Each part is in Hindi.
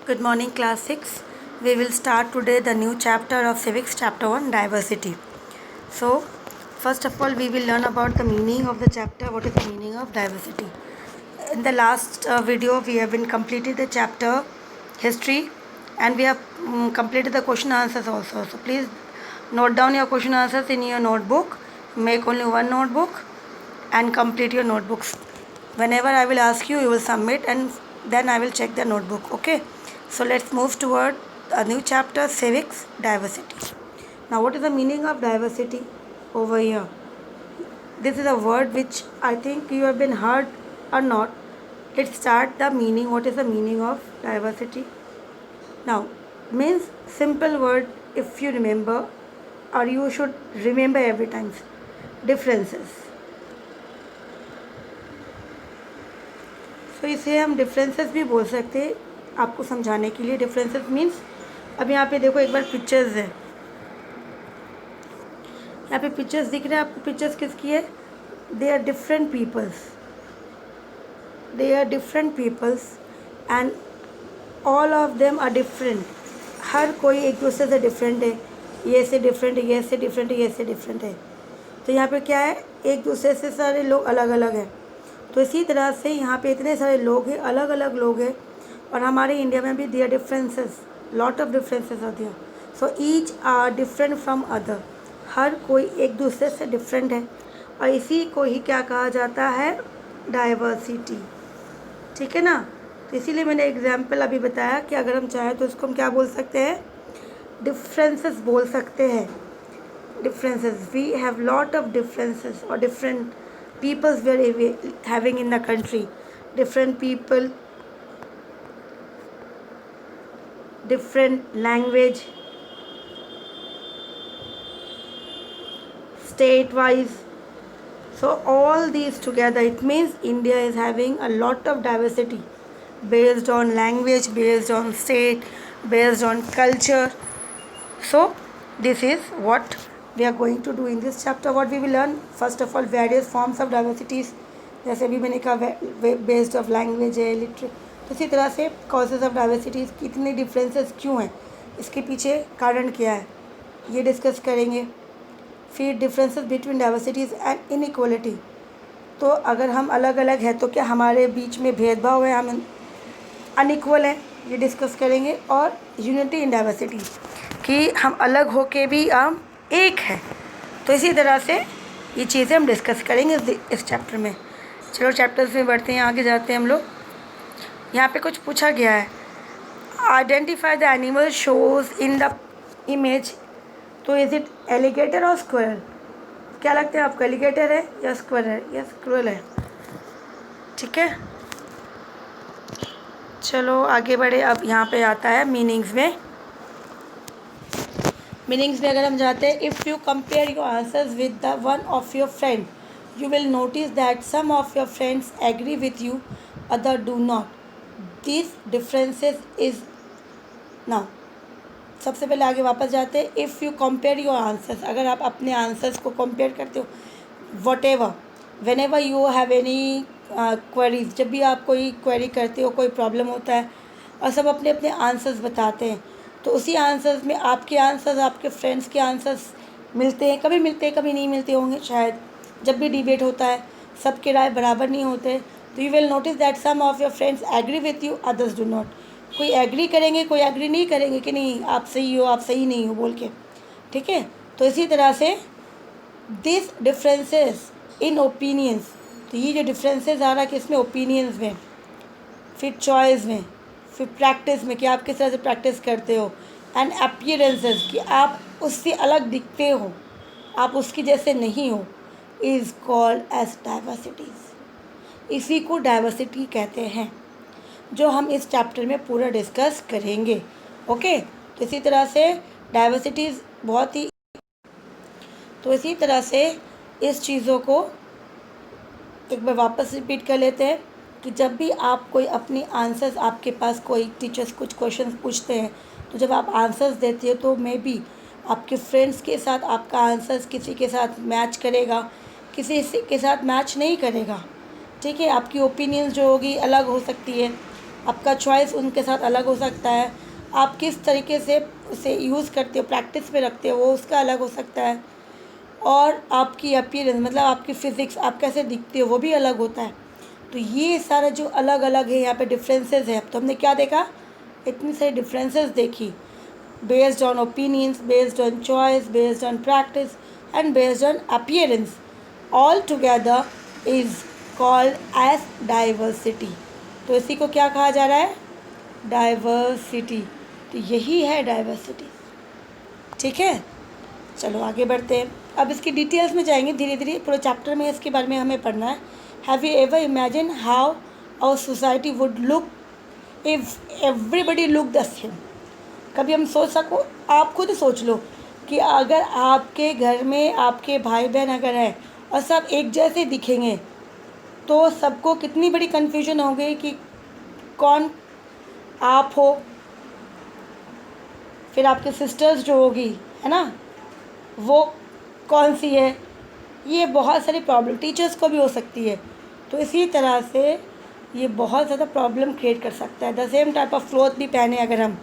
Good morning, class 6. We will start today the new chapter of civics, chapter 1, diversity. So, first of all, we will learn about the meaning of the chapter. What is the meaning of diversity? In the last video, we have been completed the chapter history, and we have completed the question answers also. So, please note down your question answers in your notebook. Make only one notebook and complete your notebooks. Whenever I will ask you, you will submit, and then I will check the notebook. Okay. So let's move toward a new chapter, civics, diversity. Now, what is the meaning of diversity over here? This is a word which I think you have been heard or not. Let's start the meaning. What is the meaning of diversity? Now, means simple word if you remember, or you should remember every time. Differences. तो इसे हम डिफरेंसेस भी बोल सकते हैं आपको समझाने के लिए. डिफरेंसेस मीन्स अब यहाँ पे देखो एक बार पिक्चर्स है, यहाँ पे पिक्चर्स दिख रहे हैं आपको. पिक्चर्स किसकी है? They are different peoples and all of them are different. हर कोई एक दूसरे से डिफरेंट है. ये से डिफरेंट है, ये से डिफरेंट है, ये से डिफरेंट है. तो यहाँ पे क्या है? एक दूसरे से सारे लोग अलग अलग हैं. तो इसी तरह से यहाँ पे इतने सारे लोग हैं, अलग अलग लोग हैं. और हमारे इंडिया में भी there differences, lot of differences are there. So each are different from other. हर कोई एक दूसरे से डिफरेंट है, और इसी को ही क्या कहा जाता है? डाइवर्सिटी. ठीक है ना. तो इसीलिए मैंने एग्जाम्पल अभी बताया कि अगर हम चाहें तो इसको हम क्या बोल सकते हैं? डिफरेंसेस बोल सकते हैं. Differences, we have lot of differences और different peoples we are having in the country. Different people, different language, state wise. So all these together, it means India is having a lot of diversity based on language, based on state, based on culture. So this is what we are going to do in this chapter. What we will learn, first of all, various forms of diversities. जैसे अभी मैंने कहा बेस्ड ऑफ लैंग्वेज है, लिटरे. तो इसी तरह से कॉजेज ऑफ डाइवर्सिटीज़, कितने डिफरेंसेस क्यों हैं, इसके पीछे कारण क्या है, ये डिस्कस करेंगे. फिर differences between diversities and inequality. तो अगर हम अलग अलग हैं तो क्या हमारे बीच में भेदभाव है, हम अनइक्वल हैं, ये डिस्कस करेंगे. और यूनिटी इन डाइवर्सिटी, कि हम अलग होके भी हम एक है. तो इसी तरह से ये चीज़ें हम डिस्कस करेंगे इस चैप्टर में. चलो चैप्टर्स में बढ़ते हैं, आगे जाते हैं हम लोग. यहाँ पे कुछ पूछा गया है. Identify the animal shows in the image. तो इज इट एलिगेटर और स्क्वायरल? क्या लगता है आपको, एलिगेटर है या स्क्वायरल या स्क्वायरल है? ठीक है, चलो आगे बढ़े. अब यहाँ पे आता है मीनिंग्स में. मीनिंग्स में अगर हम जाते हैं, if you compare your answers with the one of your friend, you will notice that some of your friends agree with you, other do not. This differences is. Now सबसे पहले आगे वापस जाते हैं. If you compare your answers, अगर आप अपने आंसर्स को कंपेयर करते हो, whatever, whenever you have any queries, जब भी आप कोई क्वेरी करते हो, कोई प्रॉब्लम होता है, और सब अपने अपने आंसर्स बताते हैं, तो उसी आंसर्स में आपके आंसर्स, आपके फ्रेंड्स के आंसर्स मिलते हैं. कभी मिलते हैं, कभी नहीं मिलते होंगे शायद. जब भी डिबेट होता है, सबके राय बराबर नहीं होते. तो you will notice that some of your friends agree with you, others do not. कोई एग्री करेंगे, कोई एग्री नहीं करेंगे कि नहीं आप सही हो, आप सही नहीं हो बोल के. ठीक है. तो इसी तरह से दिस डिफरेंसेस इन ओपिनियंस. तो ये जो डिफरेंसेस आ रहा है किसमें? ओपिनियंस में. फिर चॉइस में, फिर प्रैक्टिस में कि आप किस तरह से प्रैक्टिस करते हो, एंड अपीयरेंसेस कि आप उससे अलग दिखते हो, आप उसकी जैसे नहीं हो, इज़ कॉल्ड एज डाइवर्सिटीज़. इसी को डाइवर्सिटी कहते हैं, जो हम इस चैप्टर में पूरा डिस्कस करेंगे. ओके. तो इसी तरह से डाइवर्सिटीज़ बहुत ही. तो इसी तरह से इस चीज़ों को एक बार वापस रिपीट कर लेते हैं कि जब भी आप कोई अपनी आंसर्स, आपके पास कोई टीचर्स कुछ क्वेश्चंस पूछते हैं, तो जब आप आंसर्स देते हो तो मे बी आपके फ्रेंड्स के साथ आपका आंसर्स किसी के साथ मैच करेगा, किसी के साथ मैच नहीं करेगा. ठीक है. आपकी ओपिनियंस जो होगी अलग हो सकती है. आपका चॉइस उनके साथ अलग हो सकता है, आप किस तरीके से उसे यूज़ करते हो, प्रैक्टिस में रखते हो, वो उसका अलग हो सकता है। और आपकी अपीयरेंस मतलब आपकी फ़िज़िक्स, आप कैसे दिखते हो, वो भी अलग होता है। तो ये सारा जो अलग अलग है यहाँ पे डिफरेंसेस है। तो हमने क्या देखा, इतनी सारी डिफरेंसेस देखी, based on opinions, based on choice, based on practice and based on appearance, all together is called as diversity. तो इसी को क्या कहा जा रहा है, डाइवर्सिटी। तो यही है डाइवर्सिटी। ठीक है, चलो आगे बढ़ते हैं। अब इसकी डिटेल्स में जाएंगे धीरे धीरे, पूरे चैप्टर में इसके बारे में हमें पढ़ना है। Have you ever imagine how our society would look if everybody look the same? कभी हम सोच सको, आप खुद सोच लो कि अगर आपके घर में आपके भाई बहन अगर हैं और सब एक जैसे दिखेंगे तो सबको कितनी बड़ी कन्फ्यूजन हो गई कि कौन आप हो, फिर आपके सिस्टर्स जो होगी है ना वो कौन सी है, ये बहुत सारी प्रॉब्लम टीचर्स को भी हो सकती है। तो इसी तरह से ये बहुत ज़्यादा प्रॉब्लम क्रिएट कर सकता है। The same type of cloth भी पहने अगर हम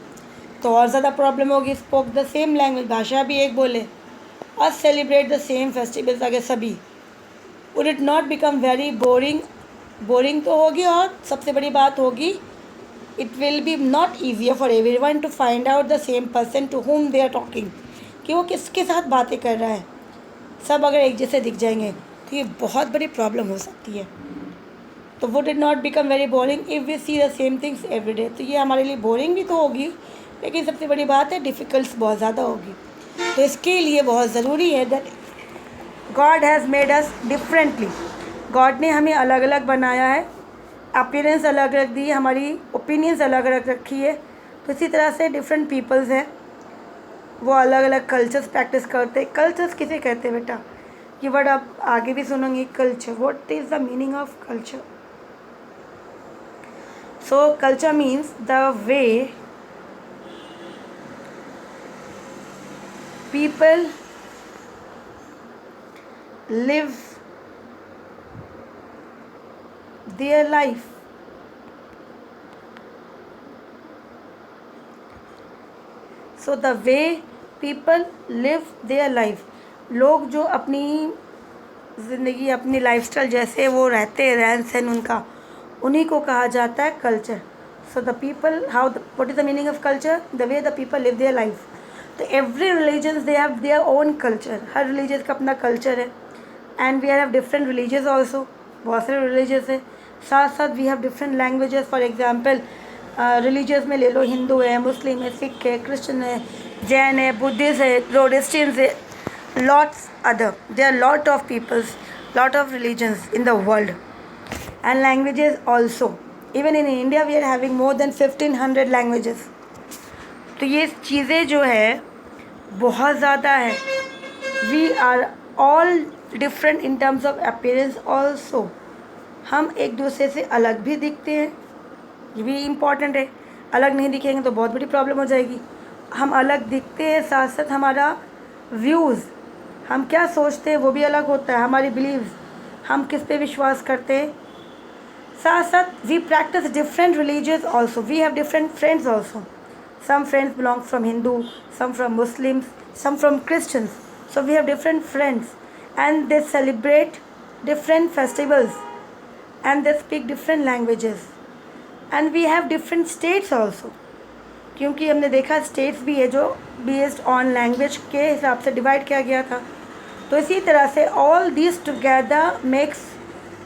तो और ज़्यादा प्रॉब्लम होगी। स्पोक द सेम लैंग्वेज, भाषा भी एक बोले, और सेलिब्रेट द सेम फेस्टिवल्स अगर सभी, would it not become very boring? Boring तो होगी, और सबसे बड़ी बात होगी it will be not easier for everyone to find out the same person to whom they are talking, कि वो किसके साथ बातें कर रहा है। सब अगर एक जैसे दिख जाएंगे तो ये बहुत बड़ी प्रॉब्लम हो सकती है। तो would it not become very boring if we see the same things every day? तो ये हमारे लिए बोरिंग भी तो होगी, लेकिन सबसे बड़ी बात है डिफ़िकल्ट बहुत ज़्यादा होगी। तो इसके लिए बहुत ज़रूरी है that God has made us differently. God ने हमें अलग अलग बनाया है, अपीयरेंस अलग अलग दी है, हमारी ओपिनियंस अलग अलग रखी है। तो इसी तरह से डिफरेंट पीपल्स हैं, वो अलग अलग कल्चर्स प्रैक्टिस करते हैं। कल्चर्स किसे कहते हैं बेटा, ये वर्ड आप आगे भी सुनेंगे, culture. What is the meaning of culture? So culture means the way people live their life. So the way people live their life, लोग जो अपनी ज़िंदगी, अपनी लाइफस्टाइल जैसे वो रहते हैं, रहन सहन उनका, उन्हीं को कहा जाता है culture. So the people, how, what is the meaning of culture? The way the people live their life. तो every religions they have their own culture, हर रिलीजियस का अपना कल्चर है। And we have different religious also, बहुत सारे रिलीजियस है। साथ साथ we have different languages. For example religious में ले लो, हिंदू है, मुस्लिम है, सिख है, क्रिश्चियन है, जैन है, बुद्धिस्ट है, रोडिस्टियंस है, lots other, there are lot of peoples, lot of religions in the world, and languages also. Even in India we are having more than 1500 languages. तो ये चीज़ें जो है बहुत ज़्यादा है। We are all different in terms of appearance also. हम एक दूसरे से अलग भी दिखते हैं, ये भी इम्पॉर्टेंट है। अलग नहीं दिखेंगे तो बहुत बड़ी प्रॉब्लम हो जाएगी। हम अलग दिखते हैं, साथ साथ हमारा व्यूज़, हम क्या सोचते हैं वो भी अलग होता है। हमारी बिलीव्स, हम किस पे विश्वास करते हैं। साथ साथ we practice different religious also, we have different friends also. Some friends belong from Hindu, some from Muslims, some from Christians. So we have different friends and they celebrate different festivals and they speak different languages and we have different states also, क्योंकि हमने देखा स्टेट्स भी है जो बेस्ड ऑन लैंग्वेज के हिसाब से डिवाइड किया गया था। तो इसी तरह से all this together makes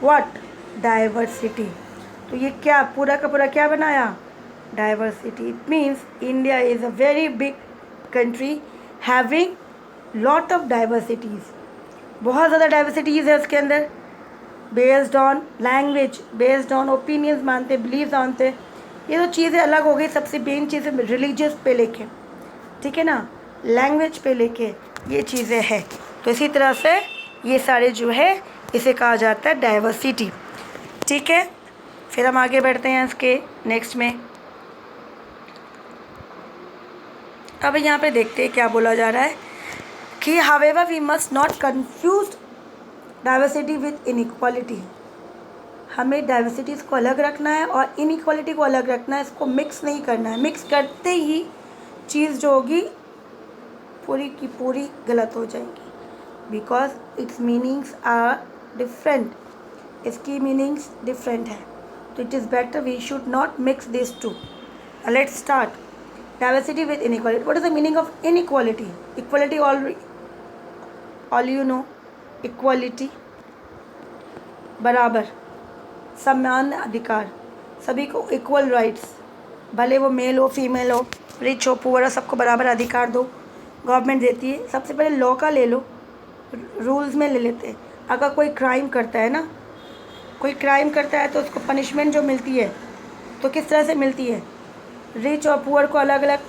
what, diversity. तो ये क्या पूरा का पूरा क्या बनाया, diversity. It means India is a very big country having lot of diversities, बहुत ज़्यादा डाइवर्सिटीज़ है उसके अंदर, based on language, based on opinions मानते, बिलीव्स मानते। ये तो चीज़ें अलग हो गई, सबसे मेन चीज़ें रिलीजियस पे लेके, ठीक है ना, लैंग्वेज पे लेके ये चीज़ें हैं। तो इसी तरह से ये सारे जो है इसे कहा जाता है डाइवर्सिटी। ठीक है, फिर हम आगे बढ़ते हैं इसके नेक्स्ट में। अब यहाँ पे देखते हैं क्या बोला जा रहा है कि however we must not confuse diversity with inequality. हमें डाइवर्सिटीज़ को अलग रखना है और इनइक्वालिटी को अलग रखना है, इसको मिक्स नहीं करना है। मिक्स करते ही चीज़ जो होगी पूरी की पूरी गलत हो जाएगी, because its meanings are different, इसकी मीनिंग्स डिफरेंट है। तो it is better we should not mix this two. Let's start diversity with inequality. What is the meaning of inequality? Equality all you know, equality बराबर, समान अधिकार, सभी को इक्वल राइट्स, भले वो मेल हो फीमेल हो, रिच हो पुअर हो, सबको बराबर अधिकार दो, गवर्नमेंट देती है। सबसे पहले लॉ का ले लो, रूल्स में ले लेते हैं। अगर कोई क्राइम करता है ना, कोई क्राइम करता है तो उसको पनिशमेंट जो मिलती है तो किस तरह से मिलती है? रिच और पुअर को अलग अलग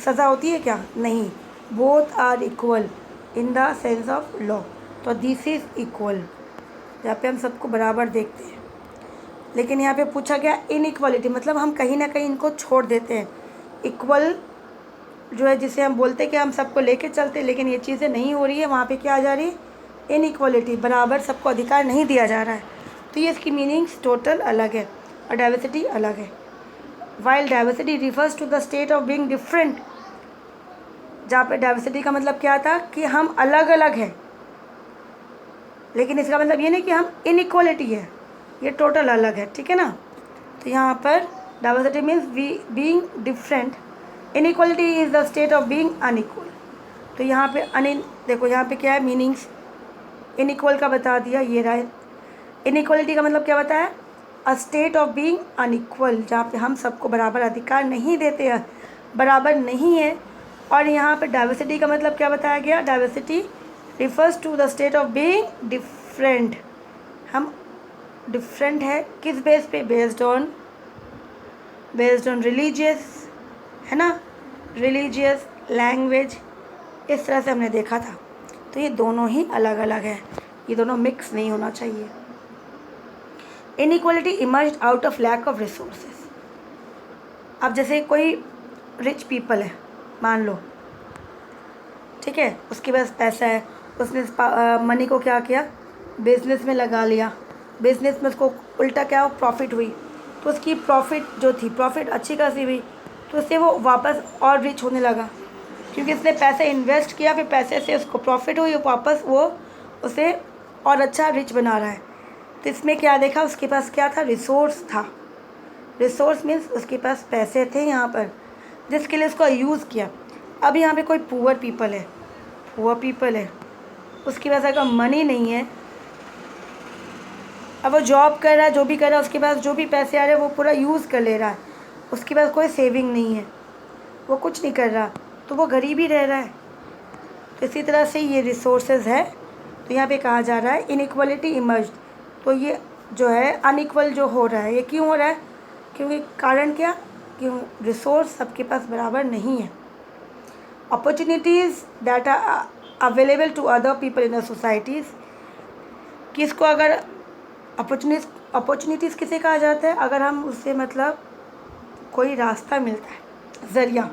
सज़ा होती है क्या? नहीं, both are equal in the sense of law. तो दिस इज़ इक्वल, यहाँ पे हम सबको बराबर देखते हैं। लेकिन यहाँ पे पूछा गया इनइक्वालिटी, मतलब हम कहीं ना कहीं इनको छोड़ देते हैं। इक्वल जो है जिसे हम बोलते हैं कि हम सबको लेके चलते हैं, लेकिन ये चीज़ें नहीं हो रही है, वहाँ पे क्या आ जा रही है? इनइक्वालिटी, बराबर सबको अधिकार नहीं दिया जा रहा है। तो ये इसकी मीनिंग्स टोटल अलग है और डाइवर्सिटी अलग है। While diversity refers to the state of being different, जहाँ पे डाइवर्सिटी का मतलब क्या था कि हम अलग अलग हैं, लेकिन इसका मतलब ये नहीं कि हम इनइक्वालिटी है, ये टोटल अलग है, ठीक है ना। तो यहाँ पर diversity means being different, inequality is the state of being unequal. तो यहाँ पे देखो यहाँ पे क्या है मीनिंग्स, इनइक्वल का बता दिया, ये रहा है। इनइक्वालिटी का मतलब क्या बताया? A state of being unequal, जहाँ पे हम सबको बराबर अधिकार नहीं देते हैं, बराबर नहीं है। और यहाँ पे डाइवर्सिटी का मतलब क्या बताया गया? Diversity refers to the state of being different, हम डिफरेंट है किस बेस पे? बेस्ड ऑन रिलीजियस, है ना, रिलीजियस, लैंग्वेज, इस तरह से हमने देखा था। तो ये दोनों ही अलग अलग है, ये दोनों मिक्स नहीं होना चाहिए। Inequality emerged out of lack of resources. अब जैसे कोई रिच पीपल है, मान लो, ठीक है, उसके पास पैसा है, उसने मनी को क्या किया? बिजनेस में लगा लिया, बिजनेस में उसको उल्टा क्या हो? प्रॉफिट हुई। तो उसकी प्रॉफिट जो थी, प्रॉफिट अच्छी खासी हुई, तो उससे वो वापस और रिच होने लगा, क्योंकि उसने पैसे इन्वेस्ट किया, फिर पैसे से उसको प्रॉफिट हुई, वापस वो उसे और अच्छा रिच बना रहा है। तो इसमें क्या देखा? उसके पास क्या था? रिसोर्स था। रिसोर्स मीन्स उसके पास पैसे थे यहाँ पर, जिसके लिए उसको यूज़ किया। अब यहाँ पे कोई पुअर पीपल है, उसके पास अगर मनी नहीं है, अब वो जॉब कर रहा है, जो भी कर रहा है, उसके पास जो भी पैसे आ रहे हैं वो पूरा यूज़ कर ले रहा है, उसके पास कोई सेविंग नहीं है, वो कुछ नहीं कर रहा, तो वो गरीब ही रह रहा है। तो इसी तरह से ये रिसोर्सेज है। तो यहाँ पे कहा जा रहा है इनइक्वालिटी इमर्ज। तो ये जो है अनइक्वल जो हो रहा है, ये क्यों हो रहा है? क्योंकि कारण क्या? क्यों? रिसोर्स सबके पास बराबर नहीं है। Opportunities that are available to other people in the societies, किसको अगर अपॉर्चुनिटीज़ किसे कहा जाता है? अगर हम उससे मतलब कोई रास्ता मिलता है, ज़रिया,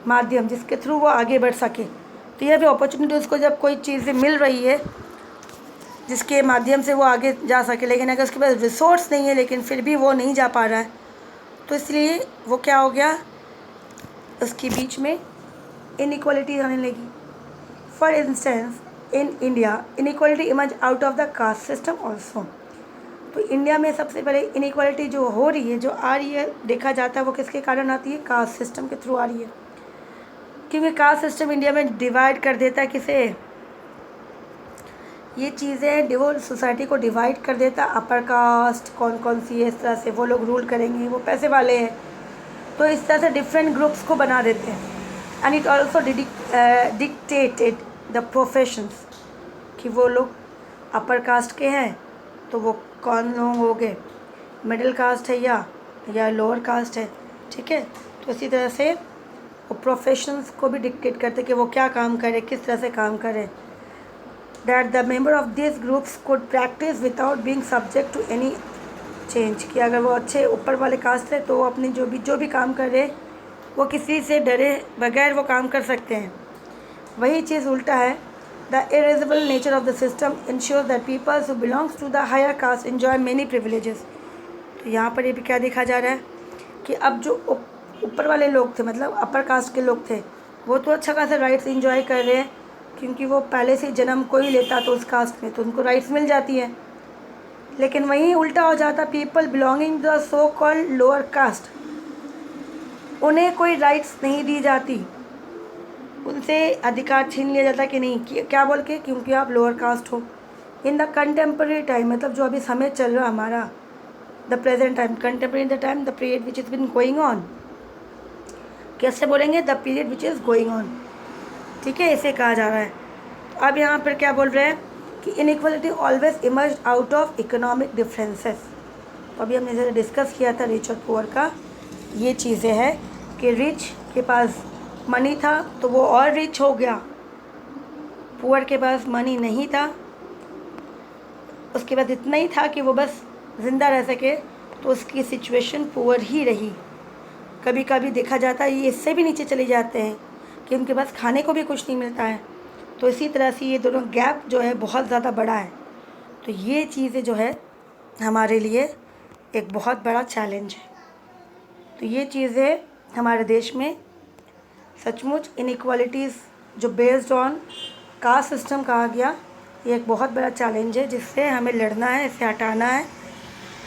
माध्यम, जिसके थ्रू वो आगे बढ़ सके। तो यह भी अपॉर्चुनिटीज़ को जब कोई चीज़ें मिल रही है जिसके माध्यम से वो आगे जा सके, लेकिन अगर उसके पास रिसोर्स नहीं है लेकिन फिर भी वो नहीं जा पा रहा है, तो इसलिए वो क्या हो गया? उसके बीच में इनइक्वालिटी आने लगी। For instance in India inequality emerge out of the caste system also. तो इंडिया में सबसे पहले इनइक्वालिटी जो हो रही है, जो आ रही है, देखा जाता है वो किसके कारण आती है? कास्ट सिस्टम के थ्रू आ रही है। क्योंकि कास्ट सिस्टम इंडिया में डिवाइड कर देता है किसे? ये चीज़ें वो सोसाइटी को डिवाइड कर देता है। अपर कास्ट कौन कौन सी है, इस तरह से वो लोग रूल करेंगे, वो पैसे वाले हैं, तो इस तरह से डिफरेंट ग्रुप्स को बना देते हैं। And it also dictated the professions, कि वो लोग अपर कास्ट के हैं तो वो कौन लोग हो गए, मिडिल कास्ट है या लोअर कास्ट है, ठीक है। तो इसी तरह से वो प्रोफेशंस को भी डिक्टेट करते कि वो क्या काम करे, किस तरह से काम करे। That the member of this groups could practice without being subject to any change, कि अगर वो अच्छे ऊपर वाले कास्ट है तो वो अपनी जो भी काम कर रहे, वो किसी से डरे बगैर वो काम कर सकते हैं। वही चीज़ उल्टा है The irreversible nature of the system ensures that people who belongs to the higher caste enjoy many privileges. तो यहाँ पर ये भी क्या देखा जा रहा है कि अब जो ऊपर वाले लोग थे, मतलब अपर कास्ट के लोग थे, वो तो अच्छा खासा राइट्स इंजॉय कर रहे हैं, क्योंकि वो पहले से जन्म कोई लेता तो उस कास्ट में तो उनको राइट्स मिल जाती है। लेकिन वहीं उल्टा हो जाता, people belonging the so called lower caste, उन्हें कोई राइट्स नहीं दी जाती, उनसे अधिकार छीन लिया जाता कि नहीं, क्या बोल के, क्योंकि आप लोअर कास्ट हो। इन द कंटेम्प्रेरी टाइम, मतलब जो अभी समय चल रहा हमारा, the present time, contemporary the time, the period which is been going on, कैसे बोलेंगे, the period which is going on, ठीक है, इसे कहा जा रहा है। अब यहाँ पर क्या बोल रहे हैं कि inequality always emerge out of economic differences. तो अभी हमने जैसे डिस्कस किया था रिच और पुअर का, ये चीज़ें हैं कि रिच के पास मनी था तो वो और रिच हो गया, पुअर के पास मनी नहीं था, उसके पास इतना ही था कि वो बस ज़िंदा रह सके, तो उसकी सिचुएशन पुअर ही रही। कभी कभी देखा जाता है ये इससे भी नीचे चले जाते हैं कि उनके पास खाने को भी कुछ नहीं मिलता है। तो इसी तरह से ये दोनों गैप जो है बहुत ज़्यादा बड़ा है। तो ये चीज़ें जो है हमारे लिए एक बहुत बड़ा चैलेंज है। तो ये चीज़ें हमारे देश में सचमुच इनइक्वालिटीज़ जो बेस्ड ऑन कास्ट सिस्टम कहा गया, ये एक बहुत बड़ा चैलेंज है जिससे हमें लड़ना है, इसे हटाना है,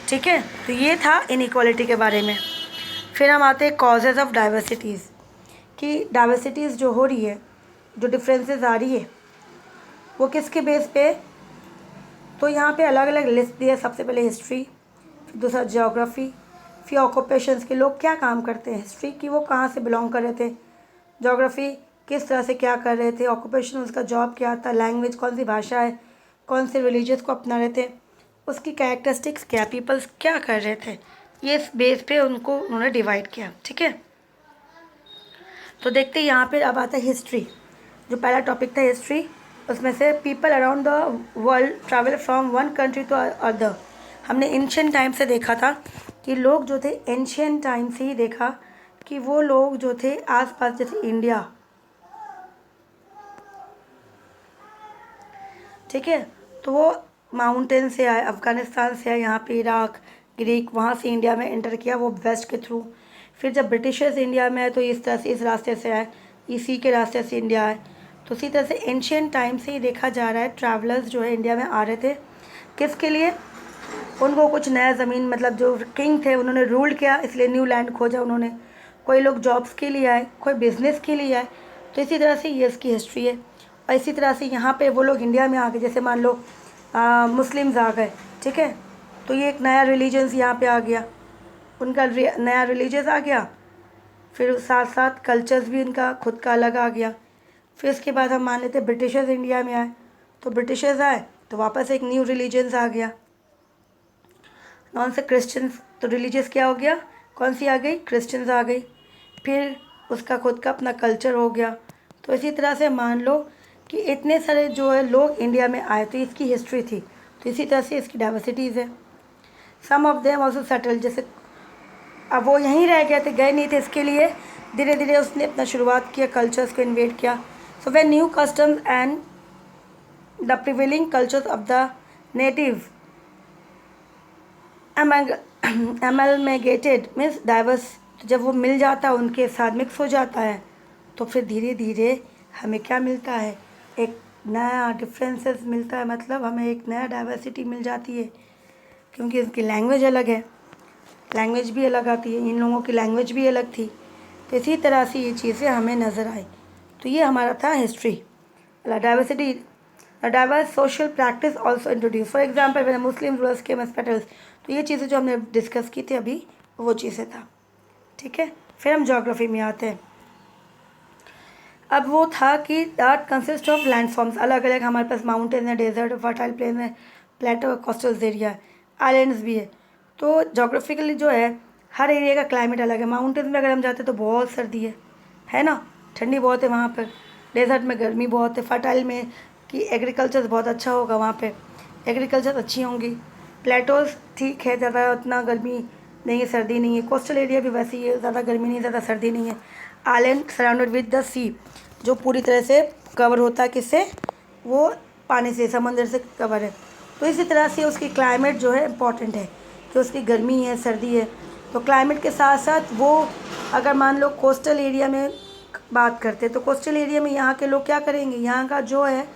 ठीक है। तो ये था इनइक्वालिटी के बारे में। फिर हम आते हैं कॉजेज़ ऑफ डाइवर्सिटीज़, कि डाइवर्सिटीज़ जो हो रही है, जो डिफरेंसेस आ रही है, वो किसके बेस पे। तो यहाँ पे अलग अलग लिस्ट दिया, सबसे पहले हिस्ट्री, फिर दूसरा ज्योग्राफी, फिर ऑक्यूपेशंस के लोग क्या काम करते हैं, हिस्ट्री की वो कहाँ से बिलोंग कर रहे थे, ज्योग्राफी किस तरह से क्या कर रहे थे, ऑक्यूपेशन उसका जॉब क्या था, लैंग्वेज कौन सी भाषा है, कौन से रिलीजियस को अपना रहे थे, उसकी कैरेक्टरिस्टिक्स क्या, पीपल्स क्या कर रहे थे, ये इस बेस पे उनको उन्होंने डिवाइड किया, ठीक है। तो देखते हैं यहाँ पे अब आता है हिस्ट्री। जो पहला टॉपिक था हिस्ट्री, उसमें से people around the world travel from one country to other. हमने एंशियंट टाइम से देखा था कि लोग जो थे, एंशियंट टाइम से ही देखा कि वो लोग जो थे आसपास, जैसे इंडिया, ठीक है, तो वो माउंटेन से आए, अफ़गानिस्तान से आए, यहाँ पे इराक, ग्रीक, वहाँ से इंडिया में एंटर किया, वो वेस्ट के थ्रू। फिर जब ब्रिटिशर्स इंडिया में आए तो इस तरह से, इस रास्ते से आए, इसी के रास्ते से इंडिया आए। तो इसी तरह से एंशियंट टाइम से ही देखा जा रहा है ट्रैवलर्स जो है इंडिया में आ रहे थे, किसके लिए, उनको कुछ नया ज़मीन, मतलब जो किंग थे उन्होंने रूल किया, इसलिए न्यू लैंड खोजा उन्होंने। कोई लोग जॉब्स के लिए आए, कोई बिज़नेस के लिए आए। तो इसी तरह से ये इसकी हिस्ट्री है। और इसी तरह से यहाँ पे वो लोग इंडिया में आ गए, जैसे मान लो मुस्लिम्स आ गए, ठीक है, तो ये एक नया रिलीजन्स यहाँ पे आ गया, उनका नया रिलीजियस आ गया। फिर साथ साथ कल्चर्स भी उनका खुद का अलग आ गया। फिर इसके बाद हम मान लेते ब्रिटिशर्स इंडिया में आए, तो ब्रिटिशर्स आए तो वापस एक न्यू रिलीजन्स आ गया, नॉन से क्रिश्चियंस, तो रिलीजियस क्या हो गया, कौन सी आ गई, क्रिश्चियंस आ गई। फिर उसका खुद का अपना कल्चर हो गया। तो इसी तरह से मान लो कि इतने सारे जो है लोग इंडिया में आए, तो इसकी हिस्ट्री थी। तो इसी तरह से इसकी डाइवर्सिटीज़ है। सम ऑफ देम ऑल्सो सेटल, जैसे अब वो यहीं रह गए थे, गए नहीं थे, इसके लिए धीरे धीरे उसने अपना शुरुआत किया, कल्चर्स को इन्वेट किया। So when new customs and the prevailing cultures of the native amalgamated means diverse, तो जब वो मिल जाता है, उनके साथ मिक्स हो जाता है, तो फिर धीरे धीरे हमें क्या मिलता है, एक नया डिफरेंसेस मिलता है, मतलब हमें एक नया डाइवर्सिटी मिल जाती है, क्योंकि उनकी लैंग्वेज अलग है, लैंग्वेज भी अलग आती है, इन लोगों की लैंग्वेज भी अलग थी। तो इसी तरह से ये चीज़ें हमें नज़र आई। तो ये हमारा था history. Diversity, diverse social practice also introduce, for example when Muslim rulers came as petals. तो ये चीज़ें जो हमने डिस्कस की थी अभी, वो चीज़ें था, ठीक है। फिर हम ज्योग्राफी में आते हैं। अब वो था कि दैट कंसिस्ट ऑफ लैंडफॉर्म्स, अलग अलग हमारे पास माउंटेन है, डेजर्ट, फर्टाइल प्लेन है, प्लेटो, कोस्टल एरिया है, आइलैंड्स भी है। तो जोग्राफिकली जो है हर एरिया का क्लाइमेट अलग है। माउंटेन में अगर हम जाते हैं तो बहुत सर्दी है ना, ठंडी बहुत है वहाँ पर। डेजर्ट में गर्मी बहुत है। फर्टाइल में कि एग्रीकल्चर बहुत अच्छा होगा, वहाँ पे एग्रीकल्चर अच्छी होंगी। प्लेटोज ठीक है, ज़्यादा उतना गर्मी नहीं है, सर्दी नहीं है। कोस्टल एरिया भी वैसे ही है, ज़्यादा गर्मी नहीं, ज़्यादा सर्दी नहीं है। आइलैंड सराउंडेड विद द सी, जो पूरी तरह से कवर होता है किससे, वो पानी से, समंदर से कवर है। तो इसी तरह से उसकी क्लाइमेट जो है इम्पॉर्टेंट है कि उसकी गर्मी है, सर्दी है। तो क्लाइमेट के साथ साथ वो, अगर मान लो कोस्टल एरिया में बात करते हैं, तो कोस्टल एरिया में यहाँ के लोग क्या करेंगे, यहाँ का जो है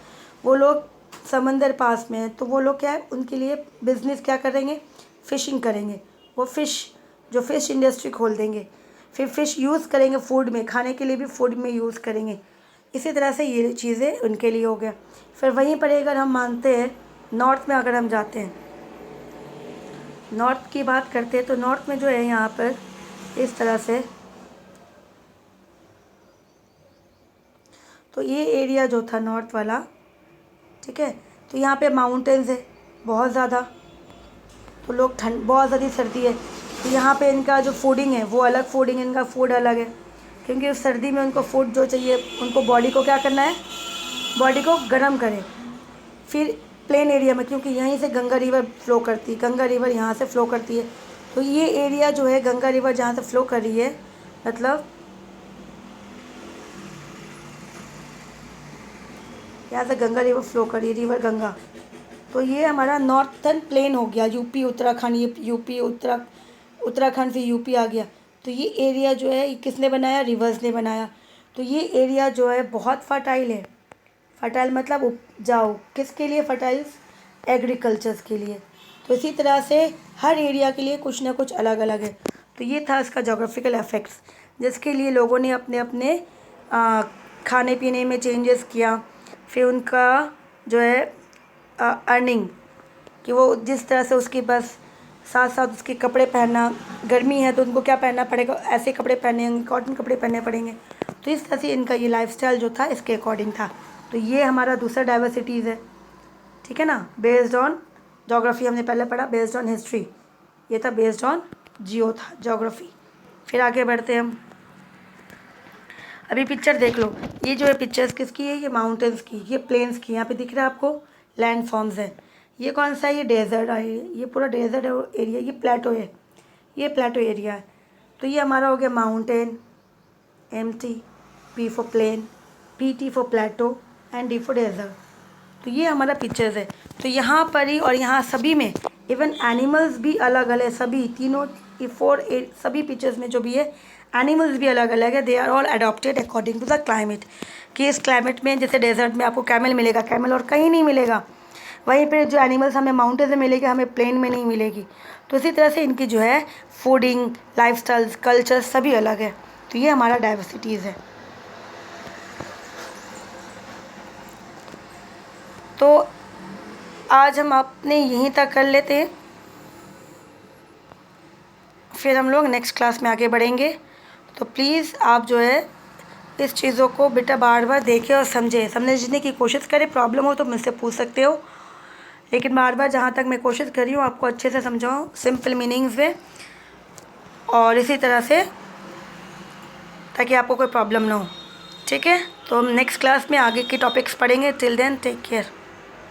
वो लोग समंदर पास में है, तो वो लोग क्या है, उनके लिए बिज़नेस क्या करेंगे, फ़िशिंग करेंगे। वो फ़िश इंडस्ट्री खोल देंगे, फिर फ़िश यूज़ करेंगे फूड में, खाने के लिए भी फूड में यूज़ करेंगे। इसी तरह से ये चीज़ें उनके लिए हो गया। फिर वहीं पर अगर हम मानते हैं नॉर्थ में, अगर हम जाते हैं नॉर्थ की बात करते हैं, तो नॉर्थ में जो है यहाँ पर इस तरह से, तो ये एरिया जो था नॉर्थ वाला, ठीक है, तो यहाँ पे माउंटेन्स है बहुत ज़्यादा, तो लोग ठंड, बहुत ज़्यादा सर्दी है, तो यहाँ पे इनका जो फूडिंग है वो अलग फूडिंग है, इनका फूड अलग है, क्योंकि उस सर्दी में उनको फूड जो चाहिए, उनको बॉडी को क्या करना है, बॉडी को गर्म करें। फिर प्लेन एरिया में, क्योंकि यहीं से गंगा रिवर फ्लो करती है, गंगा रिवर यहाँ से फ्लो करती है, तो ये एरिया जो है गंगा रिवर जहाँ से फ्लो कर रही है, मतलब यहाँ से गंगा रिवर फ्लो कर रही है, रिवर गंगा, तो ये हमारा नॉर्थर्न प्लेन हो गया, यूपी उत्तराखंड, ये यूपी उत्तराखंड से यूपी आ गया। तो ये एरिया जो है ये किसने बनाया, रिवर्स ने बनाया। तो ये एरिया जो है बहुत फर्टाइल है। फर्टाइल मतलब उपजाऊ, किसके लिए फर्टाइल, एग्रीकल्चर्स के लिए। तो इसी तरह से हर एरिया के लिए कुछ ना कुछ अलग अलग है। तो ये था इसका जोग्राफिकल इफेक्ट्स, जिसके लिए लोगों ने अपने अपने खाने पीने में चेंजेस किया। फिर उनका जो है अर्निंग, कि वो जिस तरह से उसकी बस साथ साथ उसके कपड़े पहनना, गर्मी है तो उनको क्या पहनना पड़ेगा, ऐसे कपड़े पहने होंगे, कॉटन कपड़े पहनने पड़ेंगे। तो इस तरह से इनका ये लाइफस्टाइल जो था इसके अकॉर्डिंग था। तो ये हमारा दूसरा डाइवर्सिटीज़ है, ठीक है ना, बेस्ड ऑन जोग्राफी हमने पहले पढ़ा, बेस्ड ऑन हिस्ट्री, ये था बेस्ड ऑन जियो था, जोग्राफी। फिर आगे बढ़ते हैं हम। अभी पिक्चर देख लो, ये जो है पिक्चर्स किसकी है, ये माउंटेन्स की, ये प्लेन्स की, यहाँ पे दिख रहा है आपको लैंड फॉर्म्स है। ये कौन सा है, ये डेजर्ट है, ये पूरा डेजर्ट एरिया, ये प्लेटो है, ये प्लेटो एरिया है। तो ये हमारा हो गया mountain, MT, P for plain, PT for plateau and D for desert. तो ये हमारा पिक्चर्स है। तो यहाँ पर ही और यहाँ सभी में इवन एनिमल्स भी अलग अलग, सभी तीनों सभी पिक्चर्स में जो भी है एनिमल्स भी अलग अलग है। They are all adopted according to the climate, कि इस क्लाइमेट में जैसे डेजर्ट में आपको कैमल मिलेगा, कैमल और कहीं नहीं मिलेगा, वहीं पे जो एनिमल्स हमें माउंटेन में मिलेगी हमें प्लेन में नहीं मिलेगी। तो इसी तरह से इनकी जो है फूडिंग, लाइफस्टाइल्स, कल्चर सभी अलग है। तो ये हमारा डाइवर्सिटीज़ है। तो आज हम अपने यहीं तक कर लेते हैं, फिर हम लोग नेक्स्ट क्लास में आगे बढ़ेंगे। तो प्लीज़ आप जो है इस चीज़ों को बेटा बार बार देखें और समझने की कोशिश करें। प्रॉब्लम हो तो मुझसे पूछ सकते हो, लेकिन बार बार जहाँ तक मैं कोशिश कर रही हूँ आपको अच्छे से समझाऊँ, सिंपल मीनिंग्स में, और इसी तरह से ताकि आपको कोई प्रॉब्लम ना हो, ठीक है। तो हम नेक्स्ट क्लास में आगे के टॉपिक्स पढ़ेंगे। Till then take care.